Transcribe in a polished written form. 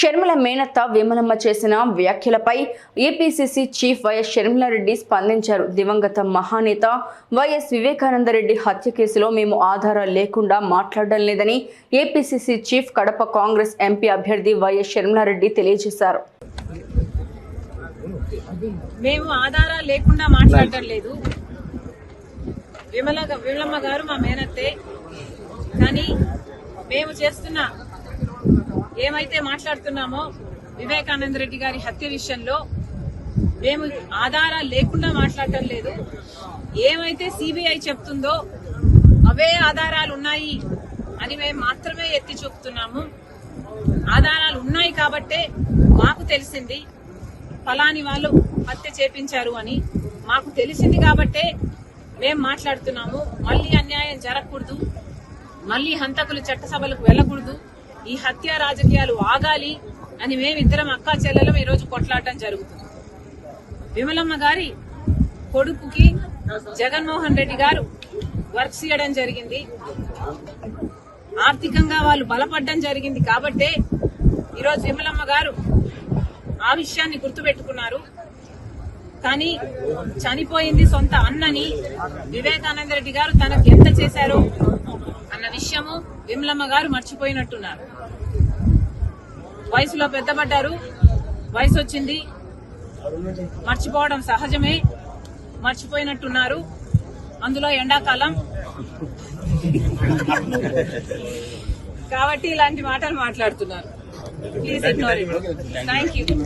షర్మిల మేనత్త విమలమ్మ చేసిన వ్యాఖ్యలపై ఏపీసీసీ చీఫ్ వైఎస్ షర్మిలారెడ్డి స్పందించారు. దివంగత మహానేత వైఎస్ వివేకానందరెడ్డి హత్య కేసులో మేము ఆధారాలు లేకుండా మాట్లాడడం లేదని APCC chief Kadapa Congress MP అభ్యర్థి వైఎస్ షర్మిలారెడ్డి తెలియజేశారు. మేము ఆధారాలు లేకుండా మాట్లాడడం లేదు. విమలమ్మ గారు మా మేనత్తే, కానీ మేము చేస్తున్న ఏమైతే మాట్లాడుతున్నామో వివేకానంద రెడ్డి గారి హత్య విషయంలో మేము ఆధారాలు లేకుండా మాట్లాడటం లేదు. ఏమైతే సిబిఐ చెప్తుందో అవే ఆధారాలు ఉన్నాయి అని మేము మాత్రమే ఎత్తి చూపుతున్నాము. ఆధారాలు ఉన్నాయి కాబట్టే మాకు తెలిసింది ఫలాని వాళ్ళు హత్య చేపించారు అని మాకు తెలిసింది కాబట్టే మేము మాట్లాడుతున్నాము. మళ్లీ అన్యాయం జరగకూడదు, మళ్లీ హంతకులు చట్టసభలకు వెళ్లకూడదు, ఈ హత్య రాజకీయాలు ఆగాలి అని మేమిద్దరం అక్కా చెల్లెలం ఈరోజు కొట్లాడటం జరుగుతుంది. విమలమ్మ గారి కొడుకుకి జగన్మోహన్ రెడ్డి గారు వర్క్స్ ఇవ్వడం జరిగింది, ఆర్థికంగా వాళ్ళు బలపడడం జరిగింది కాబట్టే ఈరోజు విమలమ్మ గారు ఆ విషయాన్ని గుర్తుపెట్టుకున్నారు. కానీ చనిపోయింది సొంత అన్నని వివేకానంద రెడ్డి గారు తనకు ఎంత చేశారో అన్న విషయము విమలమ్మ గారు మర్చిపోయినట్టున్నారు. వయసులో పెద్దపడ్డారు, వయసు వచ్చింది, మర్చిపోవడం సహజమే, మర్చిపోయినట్టున్నారు. అందులో ఎండాకాలం కాబట్టి ఇలాంటి మాటలు మాట్లాడుతున్నారు. Please ignore it. Thank you.